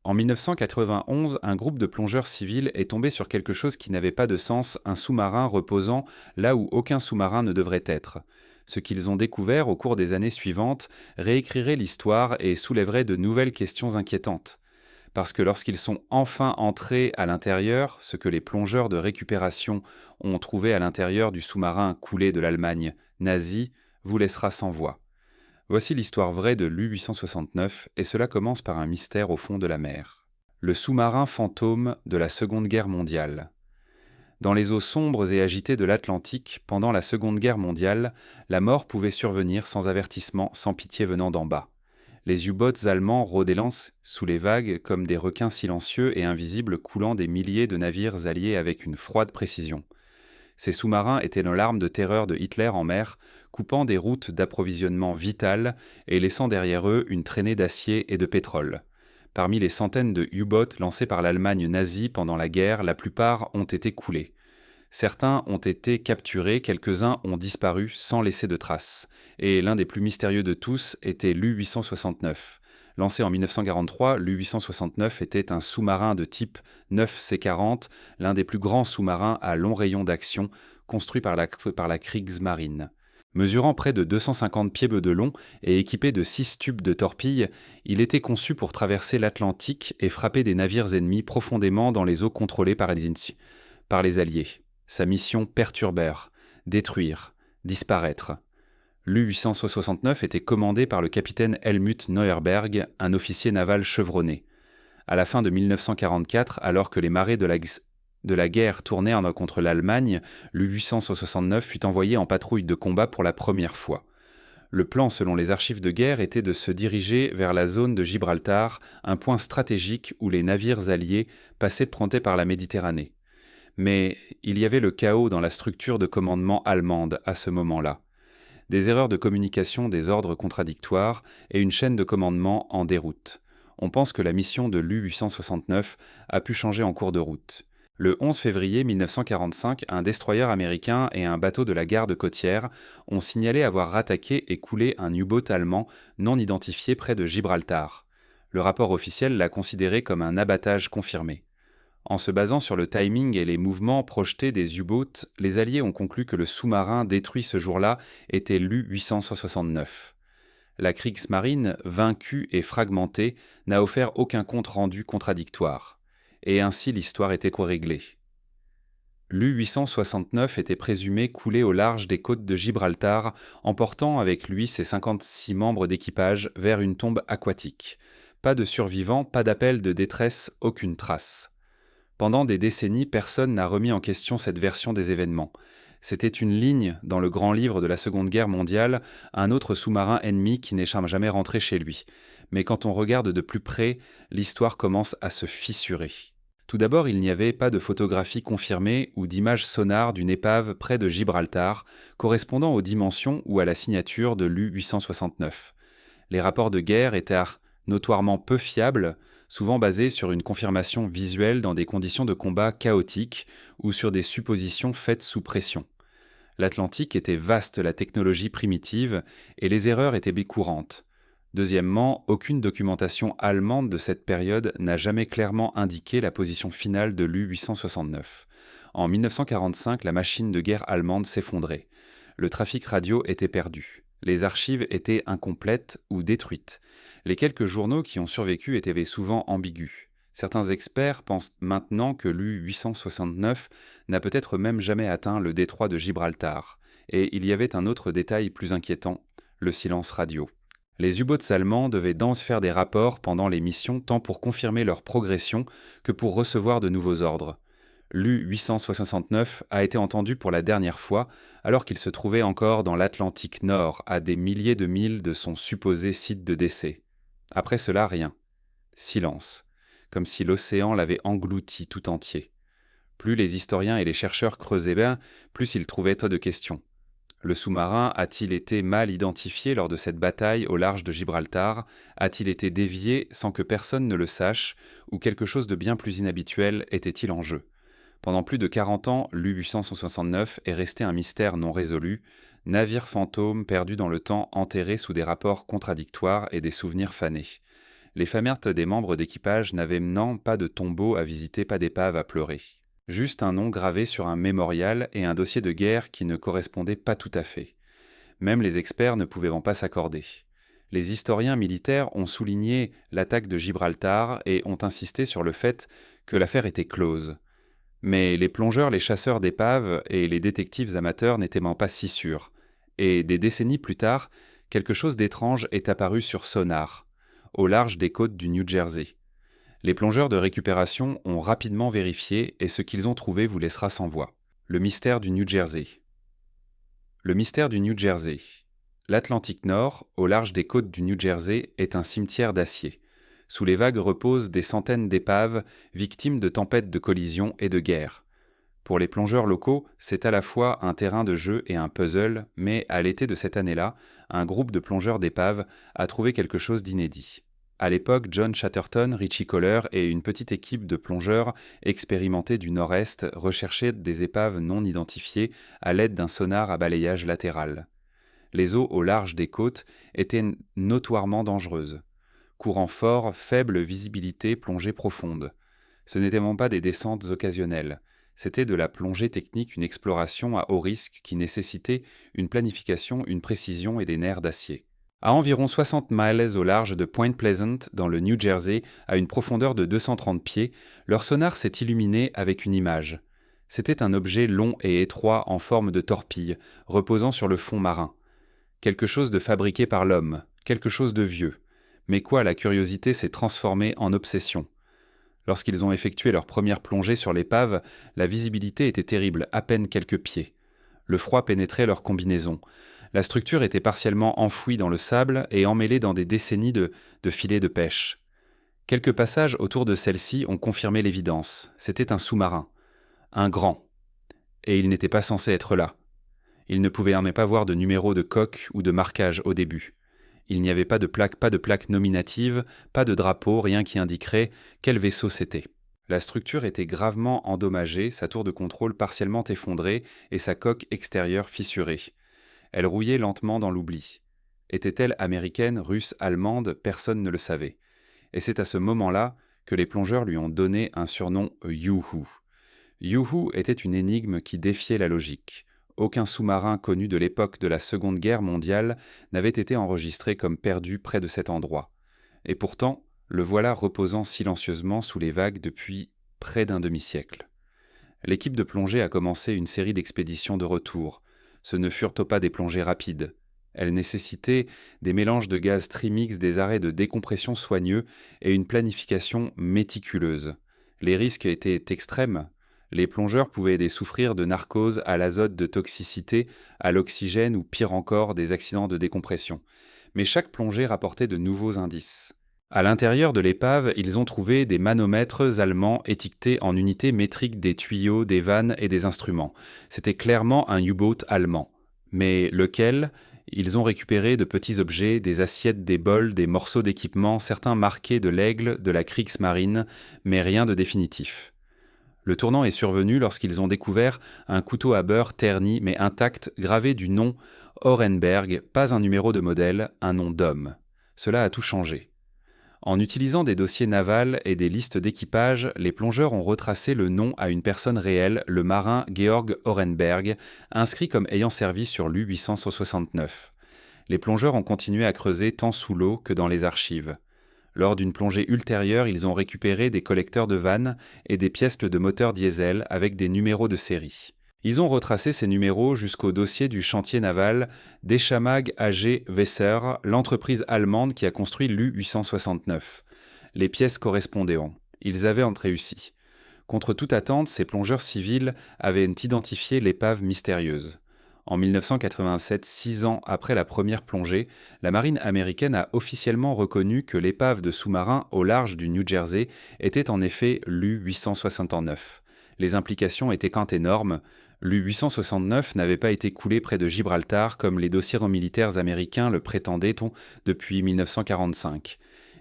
En 1991, un groupe de plongeurs civils est tombé sur quelque chose qui n'avait pas de sens, un sous-marin reposant là où aucun sous-marin ne devrait être. Ce qu'ils ont découvert au cours des années suivantes réécrirait l'histoire et soulèverait de nouvelles questions inquiétantes. Parce que lorsqu'ils sont enfin entrés à l'intérieur, ce que les plongeurs de récupération ont trouvé à l'intérieur du sous-marin coulé de l'Allemagne nazie vous laissera sans voix. Voici l'histoire vraie de l'U-869, et cela commence par un mystère au fond de la mer. Le sous-marin fantôme de la Seconde Guerre mondiale. Dans les eaux sombres et agitées de l'Atlantique, pendant la Seconde Guerre mondiale, la mort pouvait survenir sans avertissement, sans pitié venant d'en bas. Les U-boats allemands rôdaient sous les vagues comme des requins silencieux et invisibles coulant des milliers de navires alliés avec une froide précision. Ces sous-marins étaient l'arme de terreur de Hitler en mer, coupant des routes d'approvisionnement vitales et laissant derrière eux une traînée d'acier et de pétrole. Parmi les centaines de U-boats lancés par l'Allemagne nazie pendant la guerre, la plupart ont été coulés. Certains ont été capturés, quelques-uns ont disparu sans laisser de traces. Et l'un des plus mystérieux de tous était l'U-869. Lancé en 1943, l'U-869 était un sous-marin de type 9C-40, l'un des plus grands sous-marins à long rayon d'action, construit par la Kriegsmarine. Mesurant près de 250 pieds de long et équipé de 6 tubes de torpilles, il était conçu pour traverser l'Atlantique et frapper des navires ennemis profondément dans les eaux contrôlées par les Alliés. Sa mission perturbère, détruire, disparaître. L'U-869 était commandé par le capitaine Helmut Neuerberg, un officier naval chevronné. À la fin de 1944, alors que les marées de la guerre tournèrent contre l'Allemagne, l'U-869 fut envoyé en patrouille de combat pour la première fois. Le plan, selon les archives de guerre, était de se diriger vers la zone de Gibraltar, un point stratégique où les navires alliés passaient par la Méditerranée. Mais il y avait le chaos dans la structure de commandement allemande à ce moment-là. Des erreurs de communication, des ordres contradictoires et une chaîne de commandement en déroute. On pense que la mission de l'U-869 a pu changer en cours de route. Le 11 février 1945, un destroyer américain et un bateau de la garde côtière ont signalé avoir rattaqué et coulé un U-boat allemand non identifié près de Gibraltar. Le rapport officiel l'a considéré comme un abattage confirmé. En se basant sur le timing et les mouvements projetés des U-boats, les Alliés ont conclu que le sous-marin détruit ce jour-là était l'U-869. La Kriegsmarine, vaincue et fragmentée, n'a offert aucun compte-rendu contradictoire. Et ainsi l'histoire était réglée. L'U-869 était présumé couler au large des côtes de Gibraltar, emportant avec lui ses 56 membres d'équipage vers une tombe aquatique. Pas de survivants, pas d'appel de détresse, aucune trace. Pendant des décennies, personne n'a remis en question cette version des événements. C'était une ligne dans le grand livre de la Seconde Guerre mondiale, un autre sous-marin ennemi qui n'est jamais rentré chez lui. Mais quand on regarde de plus près, l'histoire commence à se fissurer. Tout d'abord, il n'y avait pas de photographie confirmée ou d'image sonare d'une épave près de Gibraltar, correspondant aux dimensions ou à la signature de l'U-869. Les rapports de guerre étaient notoirement peu fiables, souvent basés sur une confirmation visuelle dans des conditions de combat chaotiques ou sur des suppositions faites sous pression. L'Atlantique était vaste, la technologie primitive, et les erreurs étaient courantes. Deuxièmement, aucune documentation allemande de cette période n'a jamais clairement indiqué la position finale de l'U-869. En 1945, la machine de guerre allemande s'effondrait. Le trafic radio était perdu. Les archives étaient incomplètes ou détruites. Les quelques journaux qui ont survécu étaient souvent ambigus. Certains experts pensent maintenant que l'U-869 n'a peut-être même jamais atteint le détroit de Gibraltar. Et il y avait un autre détail plus inquiétant, le silence radio. Les U-boats allemands devaient donc faire des rapports pendant les missions tant pour confirmer leur progression que pour recevoir de nouveaux ordres. L'U-869 a été entendu pour la dernière fois alors qu'il se trouvait encore dans l'Atlantique Nord, à des milliers de milles de son supposé site de décès. Après cela, rien. Silence. Comme si l'océan l'avait englouti tout entier. Plus les historiens et les chercheurs creusaient bien, plus ils trouvaient tas de questions. Le sous-marin a-t-il été mal identifié lors de cette bataille au large de Gibraltar? A-t-il été dévié sans que personne ne le sache? Ou quelque chose de bien plus inhabituel était-il en jeu? Pendant plus de 40 ans, l'U-869 est resté un mystère non résolu, navire fantôme perdu dans le temps, enterré sous des rapports contradictoires et des souvenirs fanés. Les familles des membres d'équipage n'avaient non pas de tombeau à visiter, pas d'épave à pleurer. Juste un nom gravé sur un mémorial et un dossier de guerre qui ne correspondait pas tout à fait. Même les experts ne pouvaient pas s'accorder. Les historiens militaires ont souligné l'attaque de Gibraltar et ont insisté sur le fait que l'affaire était close. Mais les plongeurs, les chasseurs d'épaves et les détectives amateurs n'étaient pas si sûrs. Et des décennies plus tard, quelque chose d'étrange est apparu sur sonar, au large des côtes du New Jersey. Les plongeurs de récupération ont rapidement vérifié et ce qu'ils ont trouvé vous laissera sans voix. Le mystère du New Jersey. Le mystère du New Jersey. L'Atlantique Nord, au large des côtes du New Jersey, est un cimetière d'acier. Sous les vagues reposent des centaines d'épaves, victimes de tempêtes de collisions et de guerres. Pour les plongeurs locaux, c'est à la fois un terrain de jeu et un puzzle, mais à l'été de cette année-là, un groupe de plongeurs d'épaves a trouvé quelque chose d'inédit. À l'époque, John Chatterton, Richie Kohler et une petite équipe de plongeurs expérimentés du Nord-Est recherchaient des épaves non identifiées à l'aide d'un sonar à balayage latéral. Les eaux au large des côtes étaient notoirement dangereuses. Courant fort, faible visibilité, plongée profonde. Ce n'étaient même pas des descentes occasionnelles. C'était de la plongée technique, une exploration à haut risque qui nécessitait une planification, une précision et des nerfs d'acier. À environ 60 miles au large de Point Pleasant, dans le New Jersey, à une profondeur de 230 pieds, leur sonar s'est illuminé avec une image. C'était un objet long et étroit en forme de torpille, reposant sur le fond marin. Quelque chose de fabriqué par l'homme, quelque chose de vieux. Mais quoi, la curiosité s'est transformée en obsession. Lorsqu'ils ont effectué leur première plongée sur l'épave, la visibilité était terrible, à peine quelques pieds. Le froid pénétrait leur combinaison. La structure était partiellement enfouie dans le sable et emmêlée dans des décennies de filets de pêche. Quelques passages autour de celle-ci ont confirmé l'évidence. C'était un sous-marin. Un grand. Et il n'était pas censé être là. Il ne pouvait même pas voir de numéro de coque ou de marquage au début. Il n'y avait pas de plaque nominative, pas de drapeau, rien qui indiquerait quel vaisseau c'était. La structure était gravement endommagée, sa tour de contrôle partiellement effondrée et sa coque extérieure fissurée. Elle rouillait lentement dans l'oubli. Était-elle américaine, russe, allemande? Personne ne le savait. Et c'est à ce moment-là que les plongeurs lui ont donné un surnom Yoo-hoo. Yoo-hoo était une énigme qui défiait la logique. Aucun sous-marin connu de l'époque de la Seconde Guerre mondiale n'avait été enregistré comme perdu près de cet endroit. Et pourtant, le voilà reposant silencieusement sous les vagues depuis près d'un demi-siècle. L'équipe de plongée a commencé une série d'expéditions de retour. Ce ne furent pas des plongées rapides. Elles nécessitaient des mélanges de gaz trimix, des arrêts de décompression soigneux et une planification méticuleuse. Les risques étaient extrêmes. Les plongeurs pouvaient souffrir de narcose, à l'azote, de toxicité, à l'oxygène ou pire encore des accidents de décompression. Mais chaque plongée rapportait de nouveaux indices. À l'intérieur de l'épave, ils ont trouvé des manomètres allemands étiquetés en unités métriques des tuyaux, des vannes et des instruments. C'était clairement un U-boat allemand. Mais lequel ? Ils ont récupéré de petits objets, des assiettes, des bols, des morceaux d'équipement, certains marqués de l'Aigle, de la Kriegsmarine, mais rien de définitif. Le tournant est survenu lorsqu'ils ont découvert un couteau à beurre terni mais intact, gravé du nom Orenberg, pas un numéro de modèle, un nom d'homme. Cela a tout changé. En utilisant des dossiers navals et des listes d'équipage, les plongeurs ont retracé le nom à une personne réelle, le marin Georg Orenberg, inscrit comme ayant servi sur l'U-869. Les plongeurs ont continué à creuser tant sous l'eau que dans les archives. Lors d'une plongée ultérieure, ils ont récupéré des collecteurs de vannes et des pièces de moteur diesel avec des numéros de série. Ils ont retracé ces numéros jusqu'au dossier du chantier naval Deschamag AG Weser, l'entreprise allemande qui a construit l'U-869. Les pièces correspondaient. Ils avaient réussi. Contre toute attente, ces plongeurs civils avaient identifié l'épave mystérieuse. En 1987, 6 ans après la première plongée, la marine américaine a officiellement reconnu que l'épave de sous-marin au large du New Jersey était en effet l'U-869. Les implications étaient énormes. L'U-869 n'avait pas été coulé près de Gibraltar comme les dossiers militaires américains le prétendaient depuis 1945.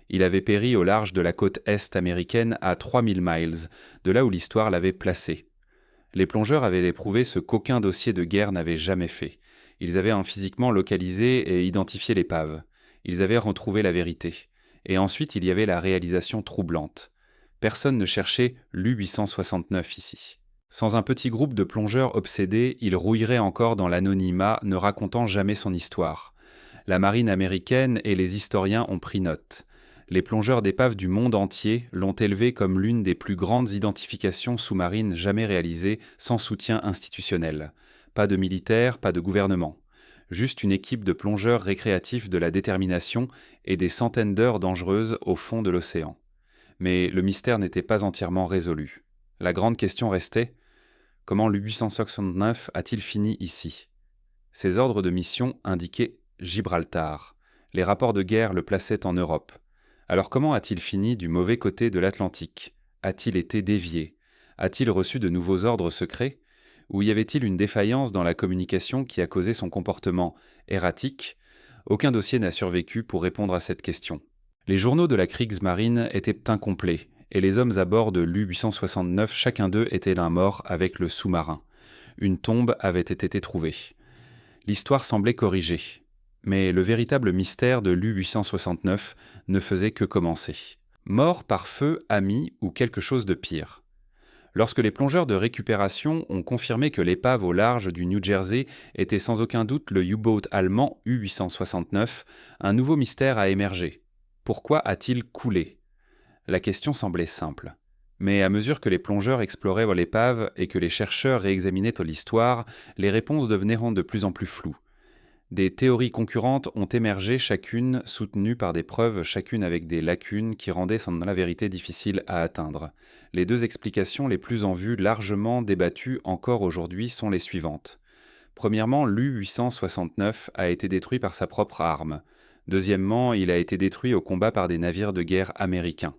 Il avait péri au large de la côte est américaine à 3000 miles, de là où l'histoire l'avait placé. Les plongeurs avaient éprouvé ce qu'aucun dossier de guerre n'avait jamais fait. Ils avaient physiquement localisé et identifié l'épave. Ils avaient retrouvé la vérité. Et ensuite, il y avait la réalisation troublante. Personne ne cherchait l'U-869 ici. Sans un petit groupe de plongeurs obsédés, il rouillerait encore dans l'anonymat, ne racontant jamais son histoire. La marine américaine et les historiens ont pris note. Les plongeurs d'épaves du monde entier l'ont élevé comme l'une des plus grandes identifications sous-marines jamais réalisées sans soutien institutionnel. Pas de militaires, pas de gouvernement. Juste une équipe de plongeurs récréatifs de la détermination et des centaines d'heures dangereuses au fond de l'océan. Mais le mystère n'était pas entièrement résolu. La grande question restait: comment l'U-869 a-t-il fini ici? Ses ordres de mission indiquaient Gibraltar. Les rapports de guerre le plaçaient en Europe. Alors comment a-t-il fini du mauvais côté de l'Atlantique? A-t-il été dévié? A-t-il reçu de nouveaux ordres secrets? Ou y avait-il une défaillance dans la communication qui a causé son comportement erratique? Aucun dossier n'a survécu pour répondre à cette question. Les journaux de la Kriegsmarine étaient incomplets, et les hommes à bord de l'U-869, chacun d'eux était l'un mort avec le sous-marin. Une tombe avait été trouvée. L'histoire semblait corrigée. Mais le véritable mystère de l'U-869 ne faisait que commencer. Mort par feu, ami ou quelque chose de pire. Lorsque les plongeurs de récupération ont confirmé que l'épave au large du New Jersey était sans aucun doute le U-boat allemand U-869, un nouveau mystère a émergé. Pourquoi a-t-il coulé? La question semblait simple. Mais à mesure que les plongeurs exploraient l'épave et que les chercheurs réexaminaient l'histoire, les réponses devenaient de plus en plus floues. Des théories concurrentes ont émergé, chacune soutenue par des preuves, chacune avec des lacunes qui rendaient la vérité difficile à atteindre. Les deux explications les plus en vue, largement débattues encore aujourd'hui, sont les suivantes. Premièrement, l'U-869 a été détruit par sa propre arme. Deuxièmement, il a été détruit au combat par des navires de guerre américains.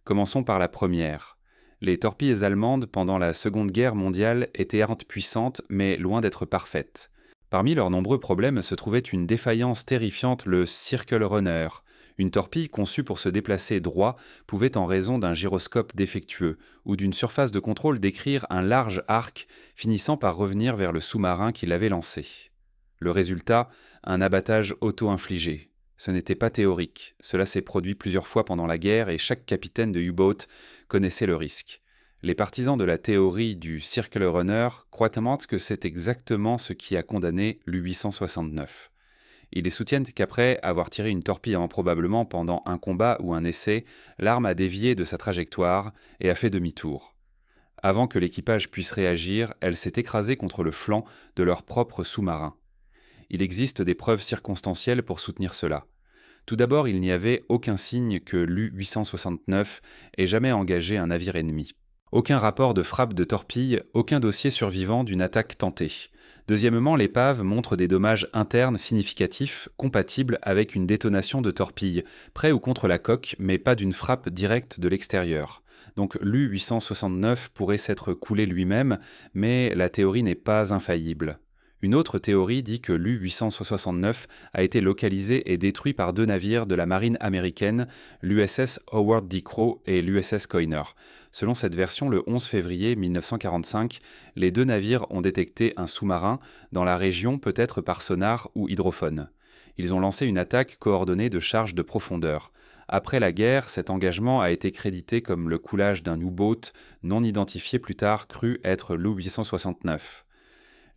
Commençons par la première. Les torpilles allemandes pendant la Seconde Guerre mondiale étaient puissantes, mais loin d'être parfaites. Parmi leurs nombreux problèmes se trouvait une défaillance terrifiante, le Circle Runner. Une torpille conçue pour se déplacer droit pouvait, en raison d'un gyroscope défectueux ou d'une surface de contrôle, décrire un large arc finissant par revenir vers le sous-marin qui l'avait lancé. Le résultat, un abattage auto-infligé. Ce n'était pas théorique, cela s'est produit plusieurs fois pendant la guerre et chaque capitaine de U-boat connaissait le risque. Les partisans de la théorie du Circle Runner croient que c'est exactement ce qui a condamné l'U-869. Ils soutiennent qu'après avoir tiré une torpille improbablement pendant un combat ou un essai, l'arme a dévié de sa trajectoire et a fait demi-tour. Avant que l'équipage puisse réagir, elle s'est écrasée contre le flanc de leur propre sous-marin. Il existe des preuves circonstancielles pour soutenir cela. Tout d'abord, il n'y avait aucun signe que l'U-869 ait jamais engagé un navire ennemi. Aucun rapport de frappe de torpille, aucun dossier survivant d'une attaque tentée. Deuxièmement, l'épave montre des dommages internes significatifs compatibles avec une détonation de torpille, près ou contre la coque, mais pas d'une frappe directe de l'extérieur. Donc l'U-869 pourrait s'être coulé lui-même, mais la théorie n'est pas infaillible. Une autre théorie dit que l'U-869 a été localisé et détruit par deux navires de la marine américaine, l'USS Howard D. Crowe et l'USS Coiner. Selon cette version, le 11 février 1945, les deux navires ont détecté un sous-marin dans la région, peut-être par sonar ou hydrophone. Ils ont lancé une attaque coordonnée de charges de profondeur. Après la guerre, cet engagement a été crédité comme le coulage d'un U-boat non identifié plus tard cru être l'U-869.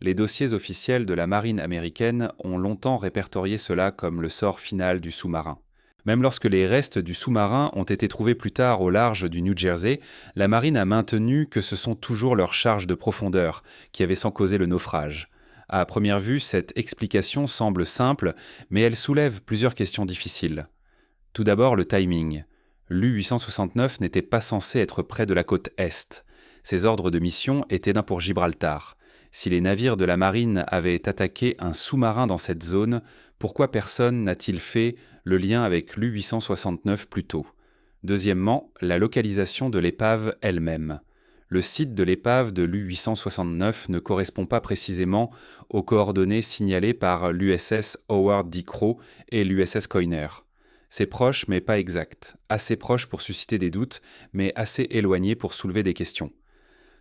Les dossiers officiels de la marine américaine ont longtemps répertorié cela comme le sort final du sous-marin. Même lorsque les restes du sous-marin ont été trouvés plus tard au large du New Jersey, la marine a maintenu que ce sont toujours leurs charges de profondeur qui avaient sans causer le naufrage. À première vue, cette explication semble simple, mais elle soulève plusieurs questions difficiles. Tout d'abord, le timing. L'U-869 n'était pas censé être près de la côte Est. Ses ordres de mission étaient d'un pour Gibraltar. Si les navires de la marine avaient attaqué un sous-marin dans cette zone, pourquoi personne n'a-t-il fait le lien avec l'U-869 plus tôt? Deuxièmement, la localisation de l'épave elle-même. Le site de l'épave de l'U-869 ne correspond pas précisément aux coordonnées signalées par l'USS Howard D. Crowe et l'USS Coiner. C'est proche mais pas exact, assez proche pour susciter des doutes, mais assez éloigné pour soulever des questions.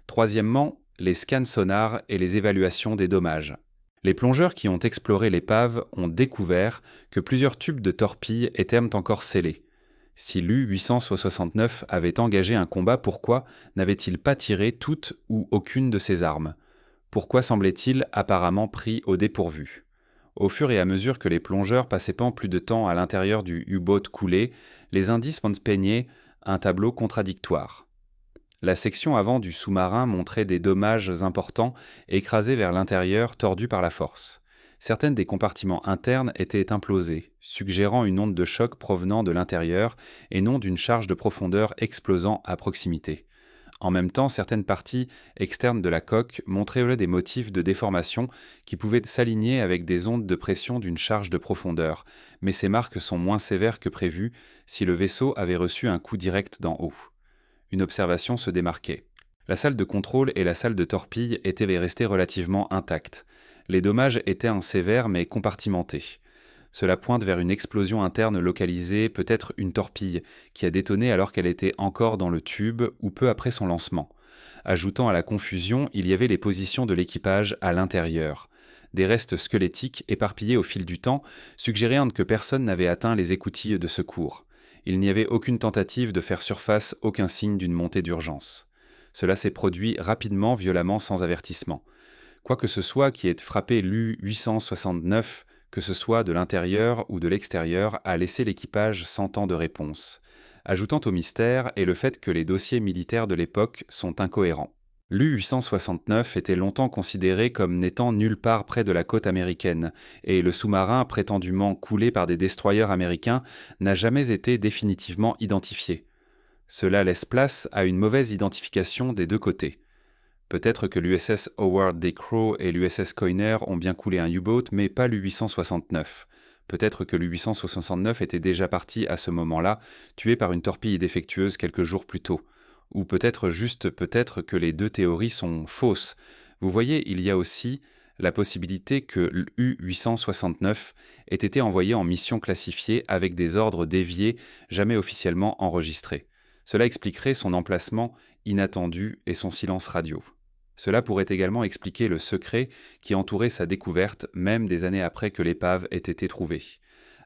Troisièmement, les scans sonars et les évaluations des dommages. Les plongeurs qui ont exploré l'épave ont découvert que plusieurs tubes de torpilles étaient encore scellés. Si l'U-869 avait engagé un combat, pourquoi n'avait-il pas tiré toute ou aucune de ses armes? Pourquoi semblait-il apparemment pris au dépourvu? Au fur et à mesure que les plongeurs passaient pas plus de temps à l'intérieur du U-boat coulé, les indices peignaient un tableau contradictoire. La section avant du sous-marin montrait des dommages importants écrasés vers l'intérieur, tordus par la force. Certaines des compartiments internes étaient implosés, suggérant une onde de choc provenant de l'intérieur et non d'une charge de profondeur explosant à proximité. En même temps, certaines parties externes de la coque montraient des motifs de déformation qui pouvaient s'aligner avec des ondes de pression d'une charge de profondeur, mais ces marques sont moins sévères que prévu si le vaisseau avait reçu un coup direct d'en haut. Une observation se démarquait. La salle de contrôle et la salle de torpille étaient restées relativement intactes. Les dommages étaient sévères mais compartimentés. Cela pointe vers une explosion interne localisée, peut-être une torpille, qui a détonné alors qu'elle était encore dans le tube ou peu après son lancement. Ajoutant à la confusion, il y avait les positions de l'équipage à l'intérieur. Des restes squelettiques éparpillés au fil du temps suggéraient que personne n'avait atteint les écoutilles de secours. Il n'y avait aucune tentative de faire surface, aucun signe d'une montée d'urgence. Cela s'est produit rapidement, violemment, sans avertissement. Quoi que ce soit qui ait frappé l'U-869, que ce soit de l'intérieur ou de l'extérieur, a laissé l'équipage sans temps de réponse. Ajoutant au mystère est le fait que les dossiers militaires de l'époque sont incohérents. L'U-869 était longtemps considéré comme n'étant nulle part près de la côte américaine, et le sous-marin prétendument coulé par des destroyers américains n'a jamais été définitivement identifié. Cela laisse place à une mauvaise identification des deux côtés. Peut-être que l'USS Howard D. Crowe et l'USS Coiner ont bien coulé un U-boat, mais pas l'U-869. Peut-être que l'U-869 était déjà parti à ce moment-là, tué par une torpille défectueuse quelques jours plus tôt. Ou peut-être que les deux théories sont fausses. Vous voyez, il y a aussi la possibilité que l'U-869 ait été envoyé en mission classifiée avec des ordres déviés jamais officiellement enregistrés. Cela expliquerait son emplacement inattendu et son silence radio. Cela pourrait également expliquer le secret qui entourait sa découverte, même des années après que l'épave ait été trouvée.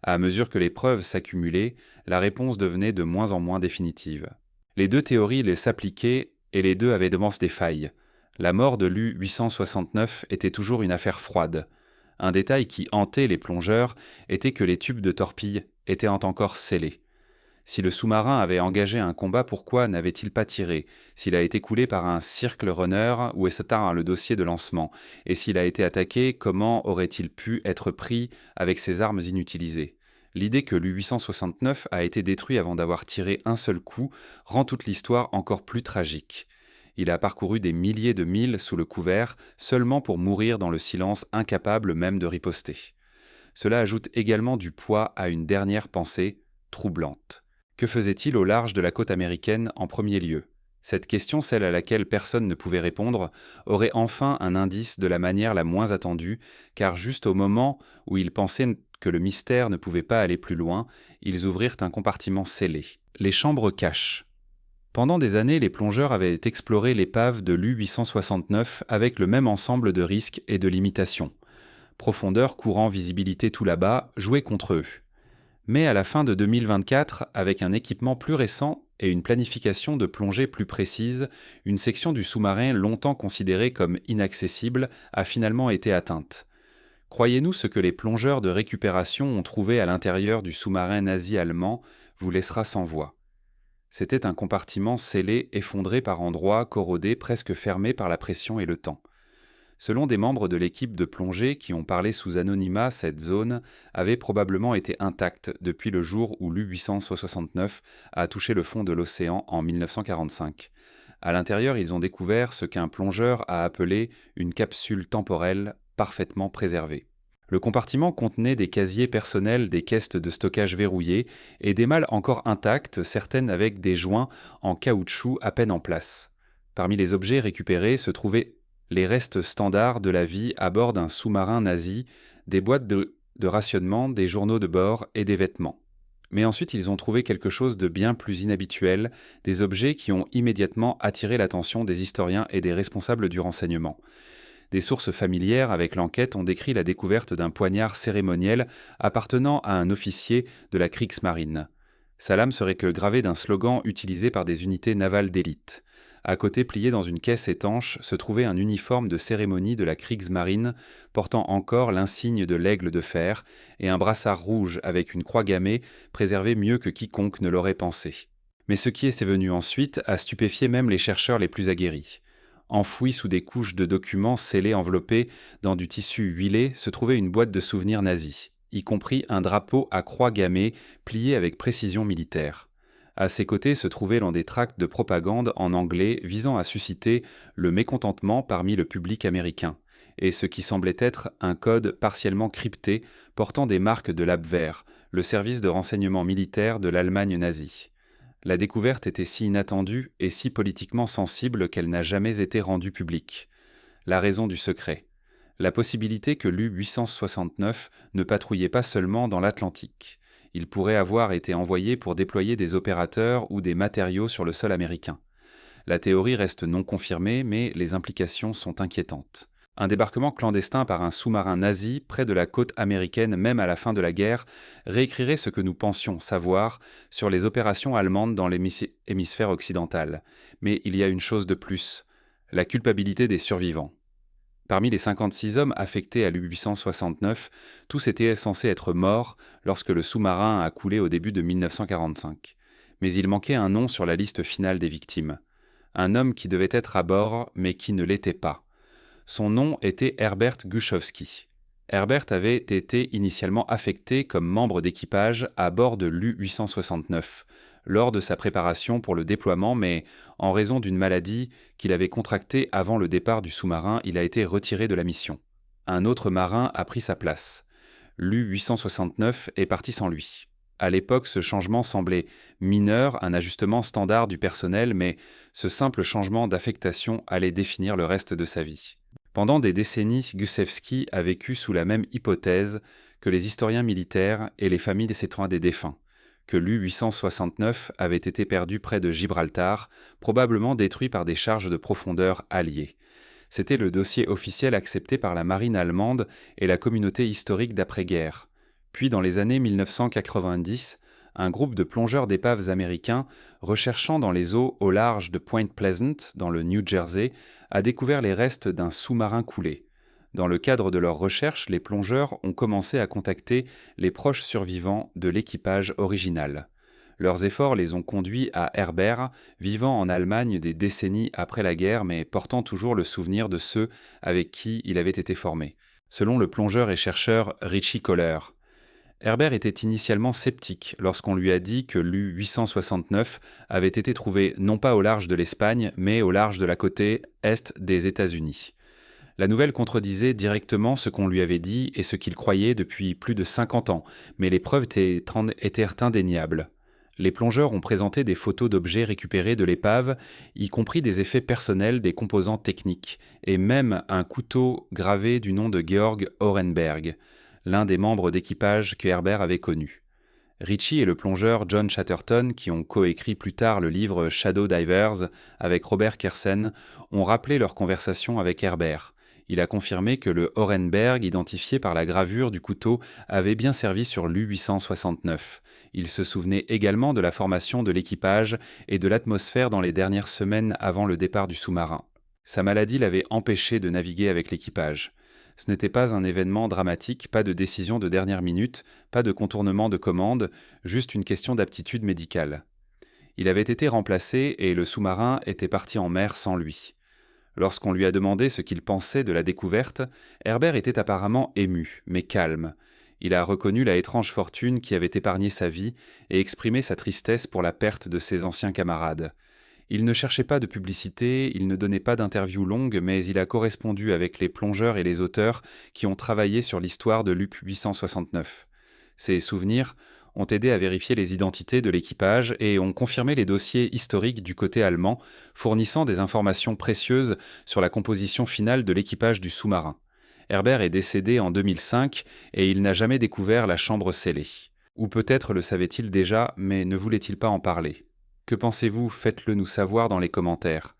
À mesure que les preuves s'accumulaient, la réponse devenait de moins en moins définitive. Les deux théories s'appliquaient et les deux avaient d'immenses des failles. La mort de l'U-869 était toujours une affaire froide. Un détail qui hantait les plongeurs était que les tubes de torpille étaient encore scellés. Si le sous-marin avait engagé un combat, pourquoi n'avait-il pas tiré? S'il a été coulé par un Circle Runner, où est le dossier de lancement? Et s'il a été attaqué, comment aurait-il pu être pris avec ses armes inutilisées? L'idée que l'U-869 a été détruit avant d'avoir tiré un seul coup rend toute l'histoire encore plus tragique. Il a parcouru des milliers de milles sous le couvert, seulement pour mourir dans le silence, incapable même de riposter. Cela ajoute également du poids à une dernière pensée troublante. Que faisait-il au large de la côte américaine en premier lieu? Cette question, celle à laquelle personne ne pouvait répondre, aurait enfin un indice de la manière la moins attendue, car juste au moment où ils pensaient que le mystère ne pouvait pas aller plus loin, ils ouvrirent un compartiment scellé. Les chambres caches. Pendant des années, les plongeurs avaient exploré l'épave de l'U-869 avec le même ensemble de risques et de limitations. Profondeur, courant, visibilité tout là-bas, jouaient contre eux. Mais à la fin de 2024, avec un équipement plus récent et une planification de plongée plus précise, une section du sous-marin longtemps considérée comme inaccessible a finalement été atteinte. Croyez-nous, ce que les plongeurs de récupération ont trouvé à l'intérieur du sous-marin nazi-allemand vous laissera sans voix. C'était un compartiment scellé, effondré par endroits, corrodé, presque fermé par la pression et le temps. Selon des membres de l'équipe de plongée qui ont parlé sous anonymat, cette zone avait probablement été intacte depuis le jour où l'U-869 a touché le fond de l'océan en 1945. À l'intérieur, ils ont découvert ce qu'un plongeur a appelé une capsule temporelle parfaitement préservée. Le compartiment contenait des casiers personnels, des caisses de stockage verrouillées et des malles encore intactes, certaines avec des joints en caoutchouc à peine en place. Parmi les objets récupérés se trouvaient les restes standards de la vie à bord d'un sous-marin nazi, des boîtes de rationnement, des journaux de bord et des vêtements. Mais ensuite, ils ont trouvé quelque chose de bien plus inhabituel, des objets qui ont immédiatement attiré l'attention des historiens et des responsables du renseignement. Des sources familières avec l'enquête ont décrit la découverte d'un poignard cérémoniel appartenant à un officier de la Kriegsmarine. Sa lame serait que gravée d'un slogan utilisé par des unités navales d'élite. À côté, plié dans une caisse étanche, se trouvait un uniforme de cérémonie de la Kriegsmarine portant encore l'insigne de l'aigle de fer et un brassard rouge avec une croix gammée préservé mieux que quiconque ne l'aurait pensé. Mais ce qui est venu ensuite a stupéfié même les chercheurs les plus aguerris. Enfouis sous des couches de documents scellés enveloppés dans du tissu huilé se trouvait une boîte de souvenirs nazis, y compris un drapeau à croix gammée plié avec précision militaire. À ses côtés se trouvaient l'un des tracts de propagande en anglais visant à susciter le mécontentement parmi le public américain, et ce qui semblait être un code partiellement crypté portant des marques de l'Abwehr, le service de renseignement militaire de l'Allemagne nazie. La découverte était si inattendue et si politiquement sensible qu'elle n'a jamais été rendue publique. La raison du secret. La possibilité que l'U-869 ne patrouillait pas seulement dans l'Atlantique. Il pourrait avoir été envoyé pour déployer des opérateurs ou des matériaux sur le sol américain. La théorie reste non confirmée, mais les implications sont inquiétantes. Un débarquement clandestin par un sous-marin nazi près de la côte américaine même à la fin de la guerre réécrirait ce que nous pensions savoir sur les opérations allemandes dans l'hémisphère occidental. Mais il y a une chose de plus, la culpabilité des survivants. Parmi les 56 hommes affectés à l'U-869, tous étaient censés être morts lorsque le sous-marin a coulé au début de 1945. Mais il manquait un nom sur la liste finale des victimes. Un homme qui devait être à bord, mais qui ne l'était pas. Son nom était Herbert Guszowski. Herbert avait été initialement affecté comme membre d'équipage à bord de l'U-869, lors de sa préparation pour le déploiement, mais en raison d'une maladie qu'il avait contractée avant le départ du sous-marin, il a été retiré de la mission. Un autre marin a pris sa place. L'U-869 est parti sans lui. À l'époque, ce changement semblait mineur, un ajustement standard du personnel, mais ce simple changement d'affectation allait définir le reste de sa vie. Pendant des décennies, Guszewski a vécu sous la même hypothèse que les historiens militaires et les familles des défunts, que l'U-869 avait été perdu près de Gibraltar, probablement détruit par des charges de profondeur alliées. C'était le dossier officiel accepté par la marine allemande et la communauté historique d'après-guerre. Puis, dans les années 1990, un groupe de plongeurs d'épaves américains, recherchant dans les eaux au large de Point Pleasant, dans le New Jersey, a découvert les restes d'un sous-marin coulé. Dans le cadre de leurs recherches, les plongeurs ont commencé à contacter les proches survivants de l'équipage original. Leurs efforts les ont conduits à Herbert, vivant en Allemagne des décennies après la guerre, mais portant toujours le souvenir de ceux avec qui il avait été formé. Selon le plongeur et chercheur Richie Kohler, Herbert était initialement sceptique lorsqu'on lui a dit que l'U-869 avait été trouvé non pas au large de l'Espagne, mais au large de la côte est des États-Unis. La nouvelle contredisait directement ce qu'on lui avait dit et ce qu'il croyait depuis plus de 50 ans, mais les preuves étaient indéniables. Les plongeurs ont présenté des photos d'objets récupérés de l'épave, y compris des effets personnels des composants techniques, et même un couteau gravé du nom de Georg Orenberg, l'un des membres d'équipage que Herbert avait connu. Richie et le plongeur John Chatterton, qui ont coécrit plus tard le livre Shadow Divers avec Robert Kersen, ont rappelé leur conversation avec Herbert. Il a confirmé que le Orenberg, identifié par la gravure du couteau, avait bien servi sur l'U-869. Il se souvenait également de la formation de l'équipage et de l'atmosphère dans les dernières semaines avant le départ du sous-marin. Sa maladie l'avait empêché de naviguer avec l'équipage. Ce n'était pas un événement dramatique, pas de décision de dernière minute, pas de contournement de commande, juste une question d'aptitude médicale. Il avait été remplacé et le sous-marin était parti en mer sans lui. Lorsqu'on lui a demandé ce qu'il pensait de la découverte, Herbert était apparemment ému, mais calme. Il a reconnu la étrange fortune qui avait épargné sa vie et exprimé sa tristesse pour la perte de ses anciens camarades. Il ne cherchait pas de publicité, il ne donnait pas d'interviews longues, mais il a correspondu avec les plongeurs et les auteurs qui ont travaillé sur l'histoire de l'U-869. Ses souvenirs ont aidé à vérifier les identités de l'équipage et ont confirmé les dossiers historiques du côté allemand, fournissant des informations précieuses sur la composition finale de l'équipage du sous-marin. Herbert est décédé en 2005 et il n'a jamais découvert la chambre scellée. Ou peut-être le savait-il déjà, mais ne voulait-il pas en parler ? Que pensez-vous ? Faites-le nous savoir dans les commentaires.